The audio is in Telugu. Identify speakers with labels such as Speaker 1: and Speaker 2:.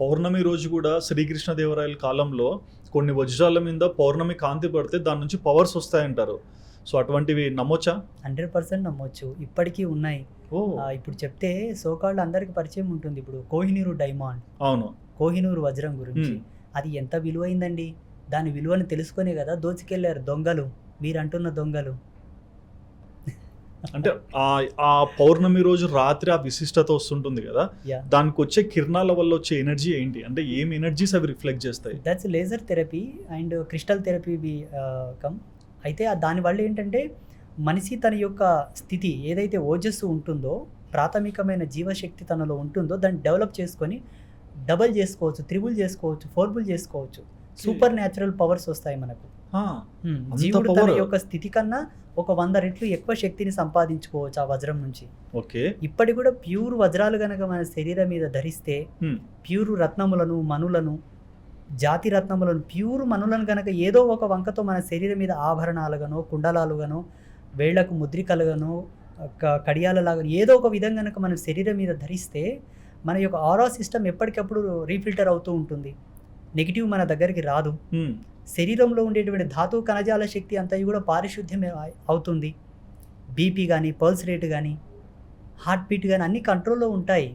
Speaker 1: పౌర్ణమి రోజు కూడా శ్రీకృష్ణదేవరాయల కాలంలో కొన్ని వజ్రాల మీద పౌర్ణమి కాంతి పడితే దాని నుంచి పవర్స్ వస్తాయంటారు. సో అటువంటివి నమ్మొచ్చా?
Speaker 2: 100% నమ్మొచ్చు. ఇప్పటికీ ఉన్నాయి.
Speaker 1: ఓ
Speaker 2: ఇప్పుడు చెప్తే సోకాళ్ళు అందరికి పరిచయం ఉంటుంది. ఇప్పుడు కోహినూరు డైమండ్,
Speaker 1: అవును.
Speaker 2: కోహినూరు వజ్రం గురించి.
Speaker 1: మ్మ్.
Speaker 2: అది ఎంత విలువైందండి. దాని విలువను తెలుసుకునే కదా దోచుకెళ్లారు దొంగలు, మీరంటున్న దొంగలు.
Speaker 1: అంటే ఆ పౌర్ణమి రోజు రాత్రి ఆ విశిష్టత వస్తుంటుంది కదా,
Speaker 2: యా,
Speaker 1: దానికి వచ్చే కిరణాల వల్ల వచ్చే ఎనర్జీ ఏంటి? అంటే ఏం ఎనర్జీస్ అవి రిఫ్లెక్ట్ చేస్తాయి?
Speaker 2: That's laser therapy and crystal therapy come. అయితే దానివల్ల ఏంటంటే మనిషి తన యొక్క స్థితి ఏదైతే ఓజస్సు ఉంటుందో, ప్రాథమికమైన జీవశక్తి తనలో ఉంటుందో దాన్ని డెవలప్ చేసుకొని డబల్ చేసుకోవచ్చు, త్రిబుల్ చేసుకోవచ్చు, ఫోర్బుల్ చేసుకోవచ్చు. సూపర్ న్యాచురల్ పవర్స్ వస్తాయి మనకు.
Speaker 1: ఆ,
Speaker 2: జీవుడు తన
Speaker 1: power?
Speaker 2: యొక్క స్థితి కన్నా ఒక 100 రెట్లు ఎక్కువ శక్తిని సంపాదించుకోవచ్చు ఆ వజ్రం నుంచి.
Speaker 1: ఓకే.
Speaker 2: ఇప్పటి కూడా ప్యూర్ వజ్రాలు గనక మన శరీరం మీద ధరిస్తే,
Speaker 1: హ్మ్.
Speaker 2: ప్యూర్ రత్నములను, మనులను, జాతి రత్నములను, ప్యూర్ మనులను గనక ఏదో ఒక వంకతో మన శరీరం మీద ఆభరణాలుగానో, కుండలాలుగానో, వేళ్లకు ముద్రికలుగానో, కడియాలలాగా ఏదో ఒక విధంగా గనక మన శరీరం మీద ధరిస్తే మన యొక్క ఆరా సిస్టమ్ ఎప్పటికప్పుడు రీఫిల్టర్ అవుతూ ఉంటుంది. నెగిటివ్ మన దగ్గరికి రాదు.
Speaker 1: హ్మ్.
Speaker 2: శరీరంలో ఉండేటువంటి ధాతు కణజాల శక్తి అంతా కూడా పారిశుద్ధ్యం అవుతుంది. బీపీ కానీ, పల్స్ రేట్ కానీ, హార్ట్ బీట్ కానీ అన్ని కంట్రోల్లో ఉంటాయి.